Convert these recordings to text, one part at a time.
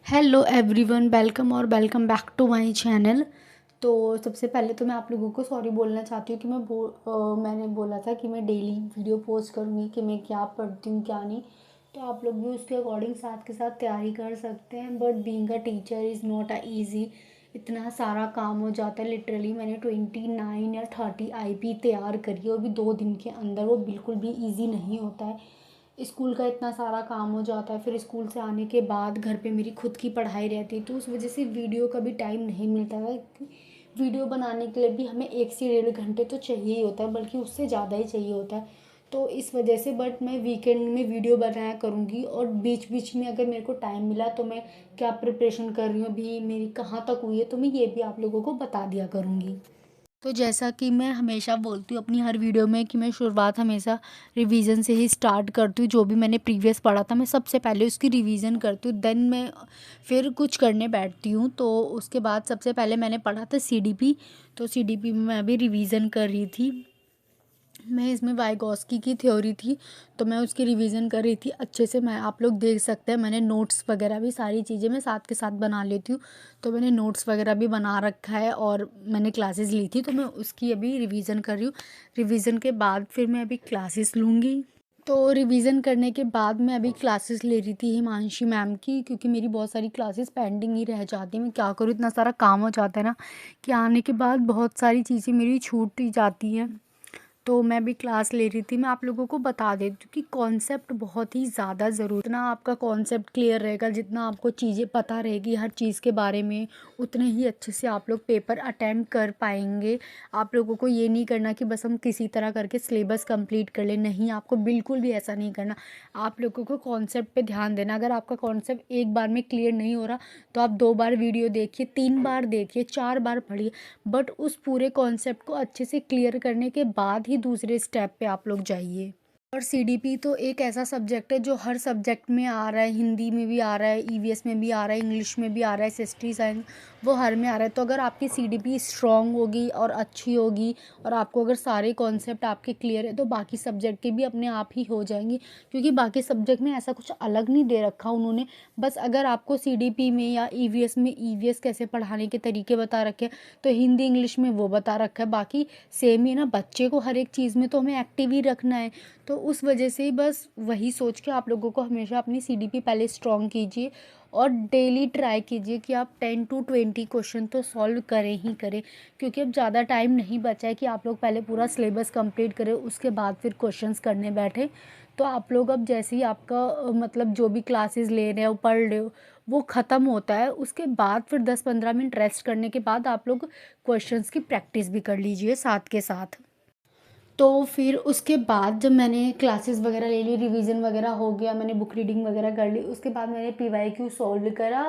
Hello everyone, welcome और welcome back to my channel. तो सबसे पहले तो मैं आप लोगों को सॉरी बोलना चाहती हूँ कि मैंने बोला था कि मैं डेली वीडियो पोस्ट करूँगी कि मैं क्या पढ़ती हूँ क्या नहीं। तो आप लोग भी उसके अकॉर्डिंग साथ के साथ तैयारी कर सकते हैं। But being a teacher is not a easy. इतना सारा काम हो जाता है। लिटरली मैंने 29 या 30 आईपी तैयार करी है और भी 2 दिन के अंदर। वो बिल्कुल भी ईजी नहीं होता है। स्कूल का इतना सारा काम हो जाता है, फिर स्कूल से आने के बाद घर पे मेरी खुद की पढ़ाई रहती है, तो उस वजह से वीडियो का भी टाइम नहीं मिलता है। वीडियो बनाने के लिए भी हमें 1 से 1.5 घंटे तो चाहिए ही होता है, बल्कि उससे ज़्यादा ही चाहिए होता है। तो इस वजह से बट मैं वीकेंड में वीडियो बनाया करूँगी, और बीच बीच में अगर मेरे को टाइम मिला तो मैं क्या प्रिपरेशन कर रही हूँ अभी, मेरी कहाँ तक हुई है, तो मैं ये भी आप लोगों को बता दिया करूँगी। तो जैसा कि मैं हमेशा बोलती हूँ अपनी हर वीडियो में कि मैं शुरुआत हमेशा रिवीजन से ही स्टार्ट करती हूँ। जो भी मैंने प्रीवियस पढ़ा था मैं सबसे पहले उसकी रिवीजन करती हूँ, देन मैं फिर कुछ करने बैठती हूँ। तो उसके बाद सबसे पहले मैंने पढ़ा था सीडीपी। तो सीडीपी में मैं अभी रिवीजन कर रही थी। मैं इसमें वाइगॉस्की की थ्योरी थी, तो मैं उसकी रिवीजन कर रही थी अच्छे से। मैं आप लोग देख सकते हैं मैंने नोट्स वगैरह भी सारी चीज़ें मैं साथ के साथ बना लेती हूँ। तो मैंने नोट्स वगैरह भी बना रखा है और मैंने क्लासेस ली थी, तो मैं उसकी अभी रिवीजन कर रही हूँ। रिवीजन के बाद फिर मैं अभी क्लासेस लूँगी। तो रिवीजन करने के बाद मैं अभी क्लासेस ले रही थी हिमांशी मैम की, क्योंकि मेरी बहुत सारी क्लासेस पेंडिंग ही रह जाती हैं। मैं क्या करूँ, इतना सारा काम हो जाता है ना कि आने के बाद बहुत सारी चीज़ें मेरी छूट ही जाती हैं। तो मैं भी क्लास ले रही थी। मैं आप लोगों को बता देती हूँ कि कॉन्सेप्ट बहुत ही ज़्यादा ज़रूरी। जितना आपका कॉन्सेप्ट क्लियर रहेगा, जितना आपको चीज़ें पता रहेगी हर चीज़ के बारे में, उतने ही अच्छे से आप लोग पेपर अटेम्प्ट कर पाएंगे। आप लोगों को ये नहीं करना कि बस हम किसी तरह करके सिलेबस कंप्लीट कर लें, नहीं, आपको बिल्कुल भी ऐसा नहीं करना। आप लोगों को कॉन्सेप्ट पे ध्यान देना। अगर आपका कॉन्सेप्ट एक बार में क्लियर नहीं हो रहा तो आप 2 बार वीडियो देखिए, 3 बार देखिए, 4 बार पढ़िए, बट उस पूरे कॉन्सेप्ट को अच्छे से क्लियर करने के बाद ही दूसरे स्टेप पे आप लोग जाइए। और सीडीपी तो एक ऐसा सब्जेक्ट है जो हर सब्जेक्ट में आ रहा है। हिंदी में भी आ रहा है, ईवीएस में भी आ रहा है, इंग्लिश में भी आ रहा है, हिस्ट्री साइंस, वो हर में आ रहा है। तो अगर आपकी सीडीपी स्ट्रांग होगी और अच्छी होगी, और आपको अगर सारे कॉन्सेप्ट आपके क्लियर है, तो बाकी सब्जेक्ट के भी अपने आप ही हो जाएंगे। क्योंकि बाकी सब्जेक्ट में ऐसा कुछ अलग नहीं दे रखा उन्होंने। बस अगर आपको सीडीपी में या ईवीएस में ईवीएस कैसे पढ़ाने के तरीके बता रखे हैं, तो हिंदी इंग्लिश में वो बता रखा है। बाकी सेम ही ना, बच्चे को हर एक चीज़ में तो हमें एक्टिव ही रखना है। तो उस वजह से बस वही सोच के आप लोगों को हमेशा अपनी सीडीपी पहले स्ट्रॉन्ग कीजिए, और डेली ट्राई कीजिए कि आप 10 to 20 क्वेश्चन तो सॉल्व करें ही करें। क्योंकि अब ज़्यादा टाइम नहीं बचा है कि आप लोग पहले पूरा सिलेबस कंप्लीट करें, उसके बाद फिर क्वेश्चंस करने बैठे। तो आप लोग अब जैसे ही आपका मतलब जो भी क्लासेस ले रहे हो, पढ़ रहे हो, वो ख़त्म होता है, उसके बाद फिर 10-15 मिनट रेस्ट करने के बाद आप लोग क्वेश्चंस की प्रैक्टिस भी कर लीजिए साथ के साथ। तो फिर उसके बाद जब मैंने क्लासेस वगैरह ले ली, रिवीजन वगैरह हो गया, मैंने बुक रीडिंग वगैरह कर ली, उसके बाद मैंने पीवाईक्यू सॉल्व करा।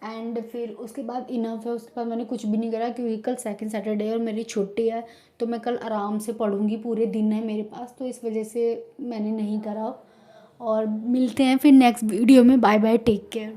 एंड फिर उसके बाद इनफ है, उसके बाद मैंने कुछ भी नहीं करा, क्योंकि कल सेकंड सैटरडे है और मेरी छुट्टी है। तो मैं कल आराम से पढ़ूंगी, पूरे दिन है मेरे पास, तो इस वजह से मैंने नहीं करा। और मिलते हैं फिर नेक्स्ट वीडियो में। Bye bye, take care.